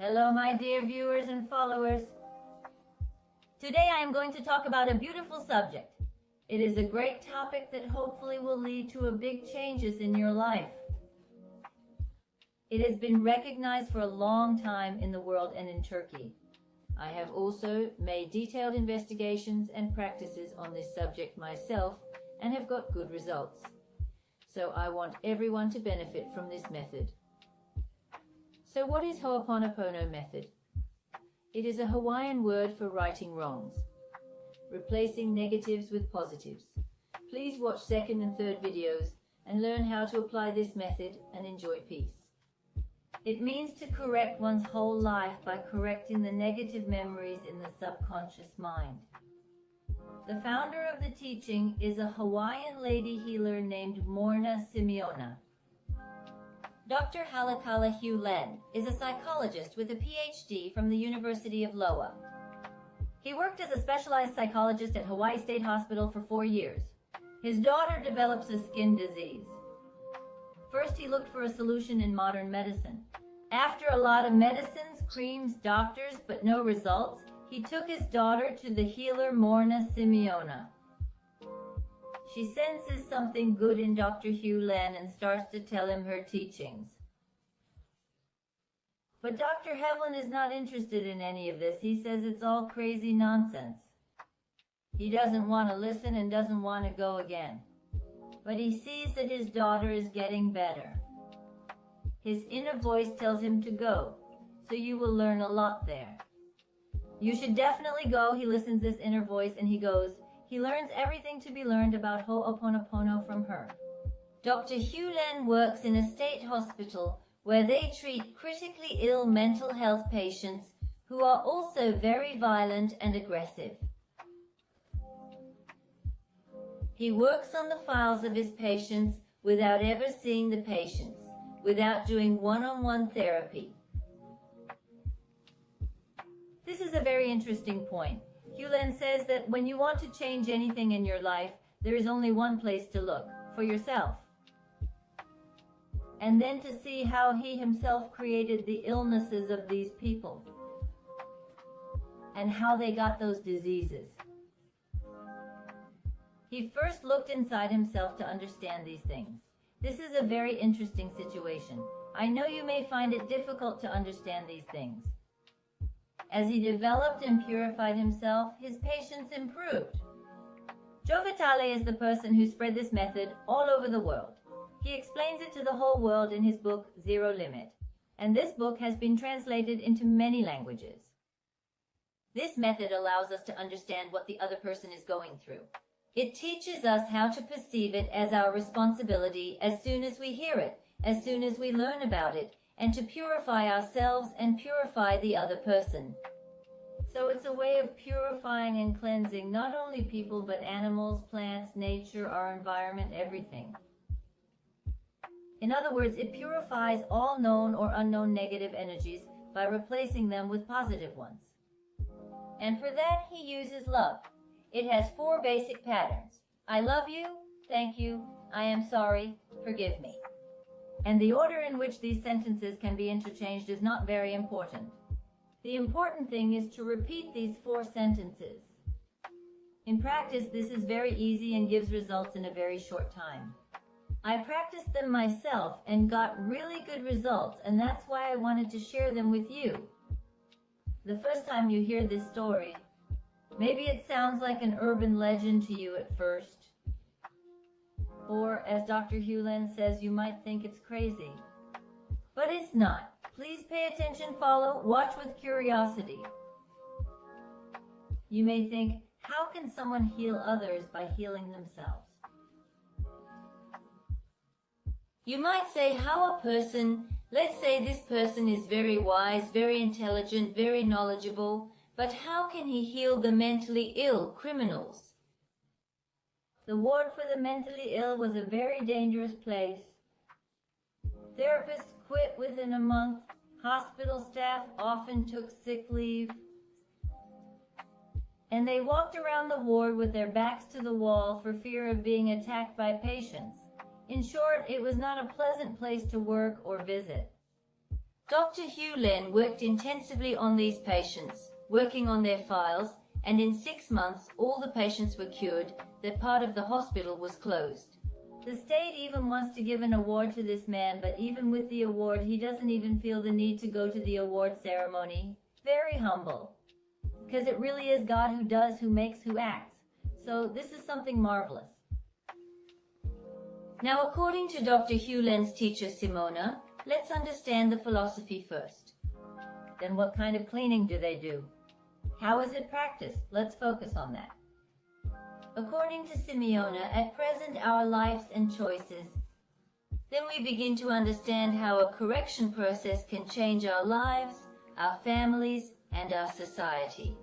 Hello, my dear viewers and followers. Today I am going to talk about a beautiful subject. It is a great topic that hopefully will lead to a big changes in your life. It has been recognized for a long time in the world and in Turkey. I have also made detailed investigations and practices on this subject myself and have got good results. So I want everyone to benefit from this method. So what is Ho'oponopono method? It is a Hawaiian word for righting wrongs, replacing negatives with positives. Please watch second and third videos and learn how to apply this method and enjoy peace. It means to correct one's whole life by correcting the negative memories in the subconscious mind. The founder of the teaching is a Hawaiian lady healer named Morna Simeona. Dr. Halakala Hugh Len is a psychologist with a PhD from the University of Loa. He worked as a specialized psychologist at Hawaii State Hospital for 4 years. His daughter develops a skin disease. First, he looked for a solution in modern medicine. After a lot of medicines, creams, doctors, but no results, he took his daughter to the healer Morna Simeona. She senses something good in Dr. Hugh Len and starts to tell him her teachings. But Dr. Hevlin is not interested in any of this. He says it's all crazy nonsense. He doesn't want to listen and doesn't want to go again. But he sees that his daughter is getting better. His inner voice tells him to go, so you will learn a lot there. You should definitely go. He listens to this inner voice and he goes. He learns everything to be learned about Ho'oponopono from her. Dr. Hugh Len works in a state hospital where they treat critically ill mental health patients who are also very violent and aggressive. He works on the files of his patients without ever seeing the patients, without doing one-on-one therapy. This is a very interesting point. Hugh Len says that when you want to change anything in your life, there is only one place to look, for yourself. And then to see how he himself created the illnesses of these people and how they got those diseases. He first looked inside himself to understand these things. This is a very interesting situation. I know you may find it difficult to understand these things. As he developed and purified himself, his patients improved. Joe Vitale is the person who spread this method all over the world. He explains it to the whole world in his book, Zero Limit, and this book has been translated into many languages. This method allows us to understand what the other person is going through. It teaches us how to perceive it as our responsibility as soon as we hear it, as soon as we learn about it, and to purify ourselves and purify the other person. So it's a way of purifying and cleansing not only people but animals, plants, nature, our environment, everything. In other words, it purifies all known or unknown negative energies by replacing them with positive ones. And for that he uses love. It has 4 basic patterns. I love you, thank you, I am sorry, forgive me. And the order in which these sentences can be interchanged is not very important. The important thing is to repeat these 4 sentences. In practice, this is very easy and gives results in a very short time. I practiced them myself and got really good results, and that's why I wanted to share them with you. The first time you hear this story, maybe it sounds like an urban legend to you at first. Or, as Dr. Hugh Len says, you might think it's crazy. But it's not. Please pay attention, follow, watch with curiosity. You may think, how can someone heal others by healing themselves? You might say how a person, let's say this person is very wise, very intelligent, very knowledgeable, but how can he heal the mentally ill criminals? The ward for the mentally ill was a very dangerous place. Therapists quit within a month. Hospital staff often took sick leave. And they walked around the ward with their backs to the wall for fear of being attacked by patients. In short, it was not a pleasant place to work or visit. Dr. Hugh Len worked intensively on these patients, working on their files, and in 6 months all the patients were cured. That part of the hospital was closed. The state even wants to give an award to this man, but even with the award, he doesn't even feel the need to go to the award ceremony. Very humble. Because it really is God who does, who makes, who acts. So this is something marvelous. Now, according to Dr. Hugh Len's teacher, Simona, let's understand the philosophy first. Then what kind of cleaning do they do? How is it practiced? Let's focus on that. According to Simeona, at present our lives and choices. Then we begin to understand how a correction process can change our lives, our families, and our society.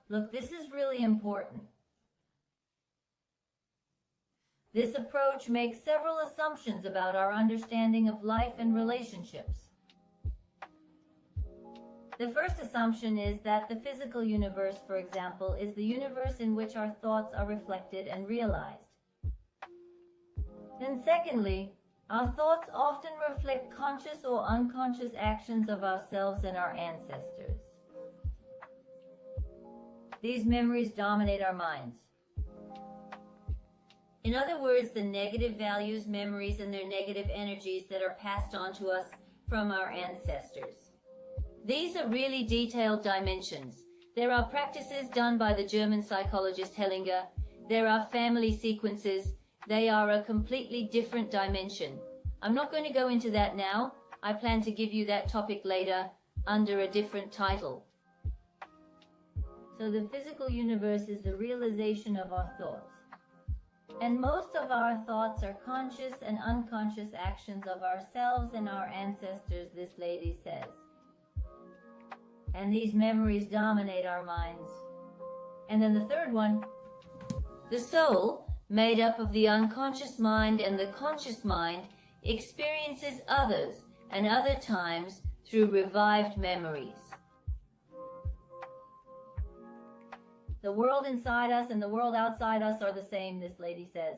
Look, this is really important. This approach makes several assumptions about our understanding of life and relationships. The first assumption is that the physical universe, for example, is the universe in which our thoughts are reflected and realized. Then secondly, our thoughts often reflect conscious or unconscious actions of ourselves and our ancestors. These memories dominate our minds. In other words, the negative values, memories, and their negative energies that are passed on to us from our ancestors. These are really detailed dimensions. There are practices done by the German psychologist Hellinger. There are family sequences. They are a completely different dimension. I'm not going to go into that now. I plan to give you that topic later under a different title. So the physical universe is the realization of our thoughts. And most of our thoughts are conscious and unconscious actions of ourselves and our ancestors, this lady says. And these memories dominate our minds. And then the third one, the soul, made up of the unconscious mind and the conscious mind, experiences others and other times through revived memories. The world inside us and the world outside us are the same, this lady says.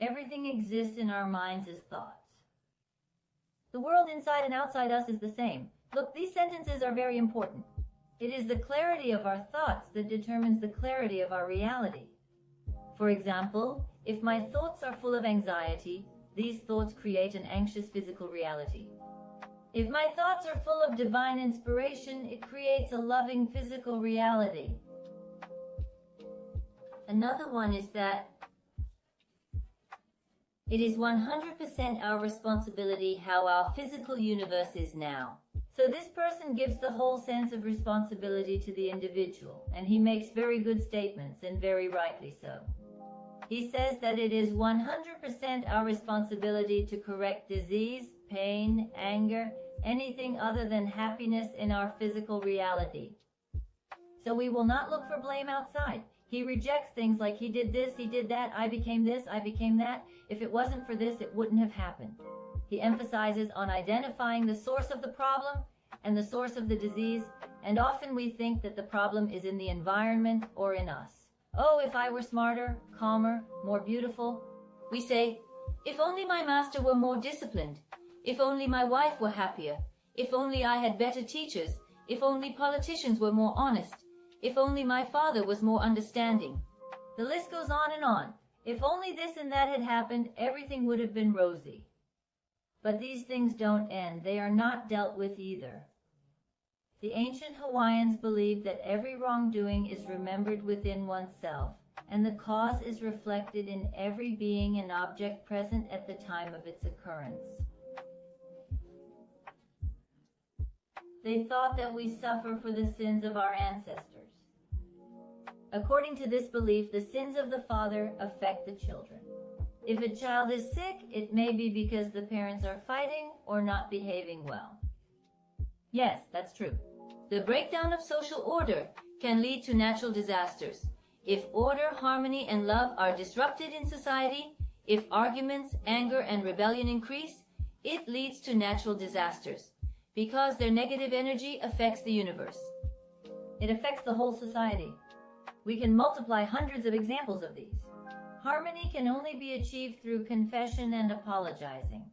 Everything exists in our minds as thoughts. The world inside and outside us is the same. Look, these sentences are very important. It is the clarity of our thoughts that determines the clarity of our reality. For example, if my thoughts are full of anxiety, these thoughts create an anxious physical reality. If my thoughts are full of divine inspiration, it creates a loving physical reality. Another one is that it is 100% our responsibility how our physical universe is now. So this person gives the whole sense of responsibility to the individual, and he makes very good statements, and very rightly so. He says that it is 100% our responsibility to correct disease, pain, anger, anything other than happiness in our physical reality. So we will not look for blame outside. He rejects things like he did this, he did that, I became this, I became that. If it wasn't for this, it wouldn't have happened. He emphasizes on identifying the source of the problem and the source of the disease, and often we think that the problem is in the environment or in us. Oh, if I were smarter, calmer, more beautiful. We say, if only my master were more disciplined, if only my wife were happier, if only I had better teachers, if only politicians were more honest, if only my father was more understanding. The list goes on and on. If only this and that had happened, everything would have been rosy. But these things don't end. They are not dealt with either. The ancient Hawaiians believed that every wrongdoing is remembered within oneself, and the cause is reflected in every being and object present at the time of its occurrence. They thought that we suffer for the sins of our ancestors. According to this belief, the sins of the father affect the children. If a child is sick, it may be because the parents are fighting or not behaving well. Yes, that's true. The breakdown of social order can lead to natural disasters. If order, harmony, and love are disrupted in society, if arguments, anger, and rebellion increase, It leads to natural disasters because their negative energy affects the universe. It affects the whole society. We can multiply hundreds of examples of these. Harmony can only be achieved through confession and apologizing.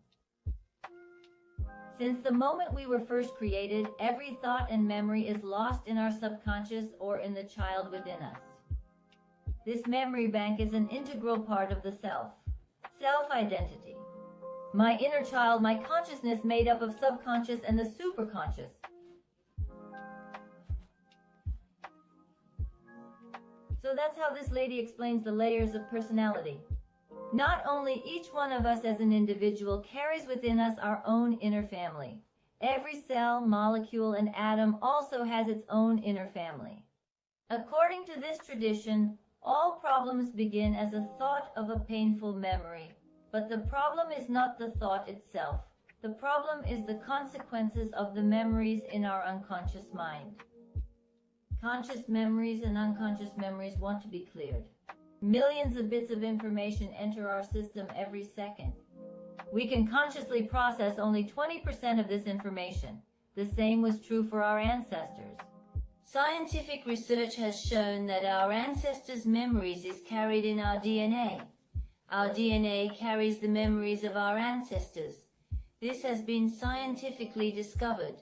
Since the moment we were first created, every thought and memory is lost in our subconscious or in the child within us. This memory bank is an integral part of the self-identity. My inner child, my consciousness made up of subconscious and the superconscious. So that's how this lady explains the layers of personality. Not only each one of us as an individual carries within us our own inner family. Every cell, molecule, and atom also has its own inner family. According to this tradition, all problems begin as a thought of a painful memory. But the problem is not the thought itself. The problem is the consequences of the memories in our unconscious mind. Conscious memories and unconscious memories want to be cleared. Millions of bits of information enter our system every second. We can consciously process only 20% of this information. The same was true for our ancestors. Scientific research has shown that our ancestors' memories is carried in our DNA. Our DNA carries the memories of our ancestors. This has been scientifically discovered.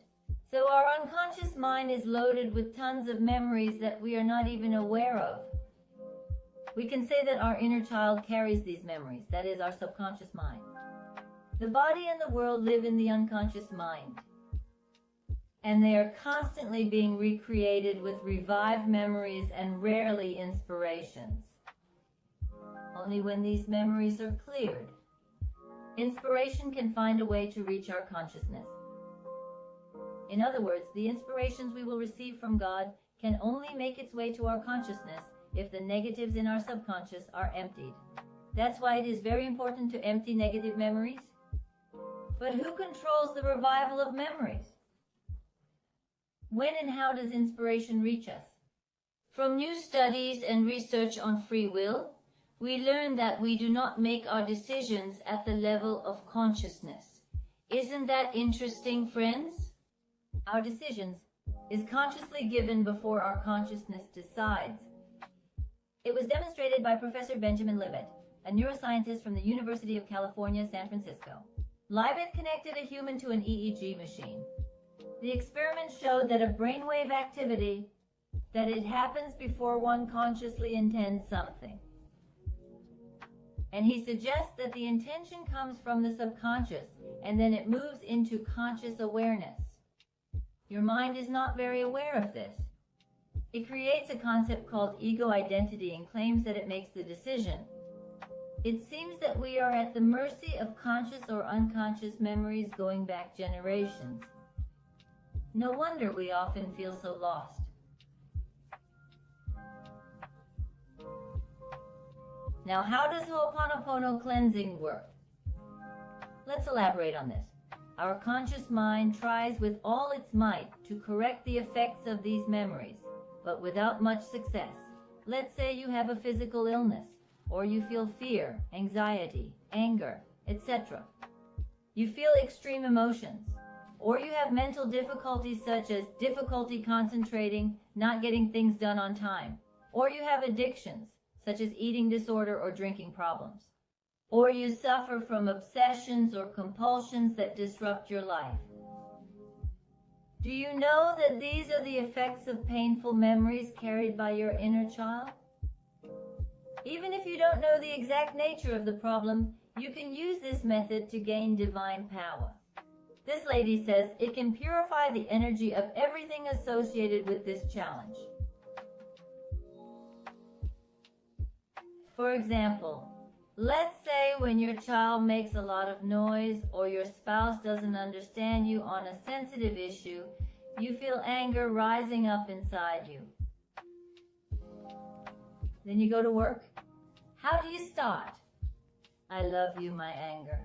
So our unconscious mind is loaded with tons of memories that we are not even aware of. We can say that our inner child carries these memories, that is, our subconscious mind. The body and the world live in the unconscious mind, and they are constantly being recreated with revived memories and rarely inspirations. Only when these memories are cleared, inspiration can find a way to reach our consciousness. In other words, the inspirations we will receive from God can only make its way to our consciousness if the negatives in our subconscious are emptied. That's why it is very important to empty negative memories. But who controls the revival of memories? When and how does inspiration reach us? From new studies and research on free will, we learn that we do not make our decisions at the level of consciousness. Isn't that interesting, friends? Our decisions is consciously given before our consciousness decides. It was demonstrated by Professor Benjamin Libet, a neuroscientist from the University of California, San Francisco. Libet connected a human to an EEG machine. The experiment showed that a brainwave activity, that it happens before one consciously intends something. And he suggests that the intention comes from the subconscious, and then it moves into conscious awareness. Your mind is not very aware of this. It creates a concept called ego identity and claims that it makes the decision. It seems that we are at the mercy of conscious or unconscious memories going back generations. No wonder we often feel so lost. Now, how does Ho'oponopono cleansing work? Let's elaborate on this. Our conscious mind tries with all its might to correct the effects of these memories, but without much success. Let's say you have a physical illness, or you feel fear, anxiety, anger, etc. You feel extreme emotions, or you have mental difficulties such as difficulty concentrating, not getting things done on time, or you have addictions such as eating disorder or drinking problems, or you suffer from obsessions or compulsions that disrupt your life. Do you know that these are the effects of painful memories carried by your inner child? Even if you don't know the exact nature of the problem, you can use this method to gain divine power. This lady says it can purify the energy of everything associated with this challenge. For example, let's say when your child makes a lot of noise or your spouse doesn't understand you on a sensitive issue, you feel anger rising up inside you. Then you go to work. How do you start? I love you, my anger.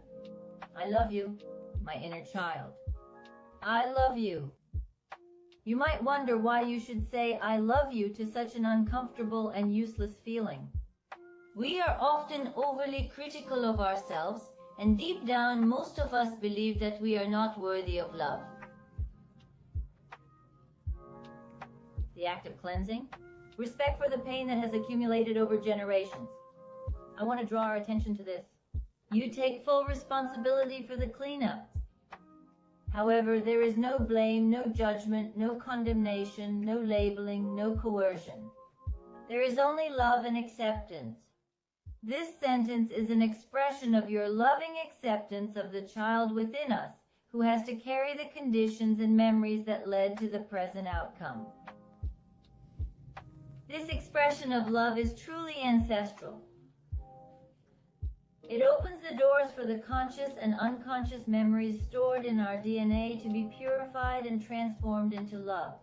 I love you, my inner child. I love you. You might wonder why you should say I love you to such an uncomfortable and useless feeling. We are often overly critical of ourselves And deep down, most of us believe that we are not worthy of love. The act of cleansing. Respect for the pain that has accumulated over generations. I want to draw our attention to this. You take full responsibility for the cleanup. However, there is no blame, no judgment, no condemnation, no labeling, no coercion. There is only love and acceptance. This sentence is an expression of your loving acceptance of the child within us, who has to carry the conditions and memories that led to the present outcome. This expression of love is truly ancestral. It opens the doors for the conscious and unconscious memories stored in our DNA to be purified and transformed into love.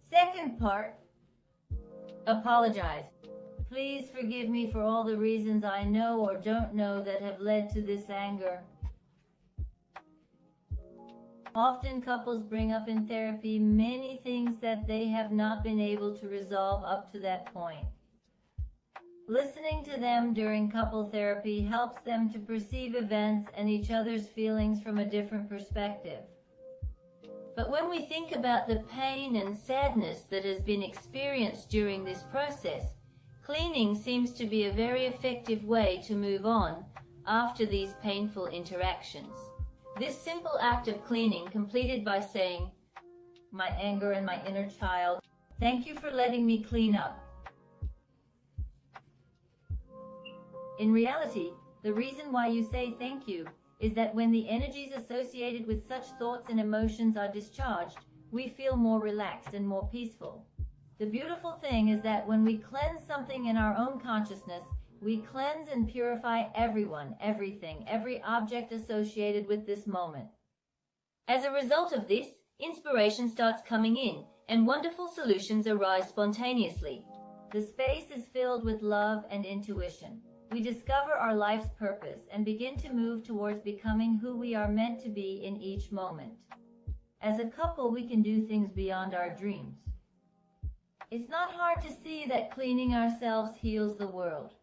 Second part, apologize. Please forgive me for all the reasons I know or don't know that have led to this anger. Often couples bring up in therapy many things that they have not been able to resolve up to that point. Listening to them during couple therapy helps them to perceive events and each other's feelings from a different perspective. But when we think about the pain and sadness that has been experienced during this process, cleaning seems to be a very effective way to move on after these painful interactions. This simple act of cleaning, completed by saying, "My anger and my inner child, thank you for letting me clean up." In reality, the reason why you say thank you is that when the energies associated with such thoughts and emotions are discharged, we feel more relaxed and more peaceful. The beautiful thing is that when we cleanse something in our own consciousness, we cleanse and purify everyone, everything, every object associated with this moment. As a result of this, inspiration starts coming in, and wonderful solutions arise spontaneously. The space is filled with love and intuition. We discover our life's purpose and begin to move towards becoming who we are meant to be in each moment. As a couple, we can do things beyond our dreams. It's not hard to see that cleaning ourselves heals the world.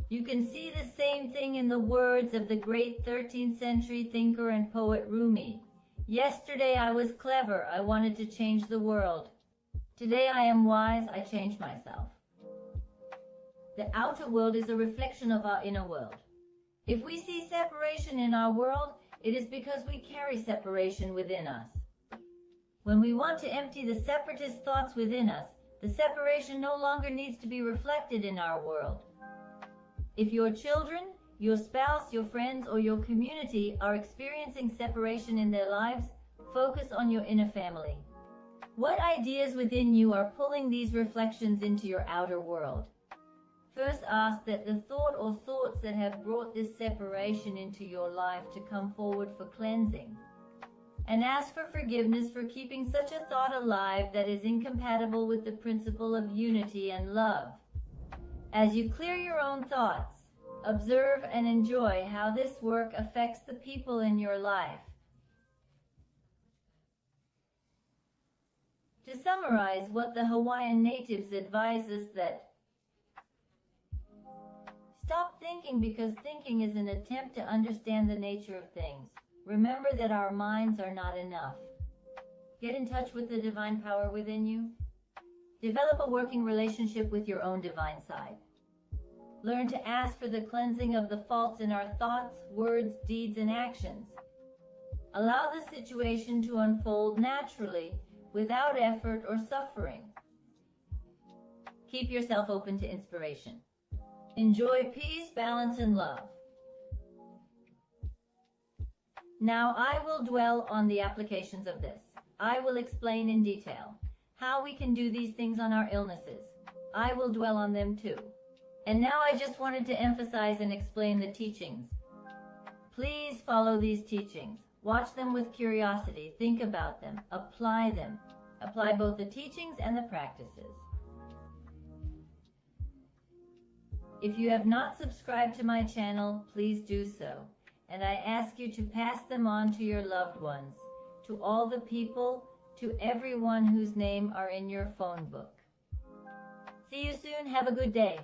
You can see the same thing in the words of the great 13th century thinker and poet Rumi. "Yesterday I was clever, I wanted to change the world. Today I am wise, I changed myself." The outer world is a reflection of our inner world. If we see separation in our world, it is because we carry separation within us. When we want to empty the separatist thoughts within us, the separation no longer needs to be reflected in our world. If your children, your spouse, your friends, or your community are experiencing separation in their lives, focus on your inner family. What ideas within you are pulling these reflections into your outer world? First, ask that the thought or thoughts that have brought this separation into your life to come forward for cleansing. And ask for forgiveness for keeping such a thought alive that is incompatible with the principle of unity and love. As you clear your own thoughts, observe and enjoy how this work affects the people in your life. To summarize what the Hawaiian natives advise us that stop thinking, because thinking is an attempt to understand the nature of things. Remember that our minds are not enough. Get in touch with the divine power within you. Develop a working relationship with your own divine side. Learn to ask for the cleansing of the faults in our thoughts, words, deeds, and actions. Allow the situation to unfold naturally, without effort or suffering. Keep yourself open to inspiration. Enjoy peace, balance, and love. Now I will dwell on the applications of this. I will explain in detail how we can do these things on our illnesses. I will dwell on them too. And now I just wanted to emphasize and explain the teachings. Please follow these teachings. Watch them with curiosity. Think about them. Apply them. Apply both the teachings and the practices. If you have not subscribed to my channel, please do so. And I ask you to pass them on to your loved ones, to all the people, to everyone whose name are in your phone book. See you soon. Have a good day.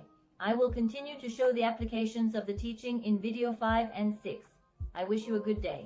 I will continue to show the applications of the teaching in video 5 and 6. I wish you a good day.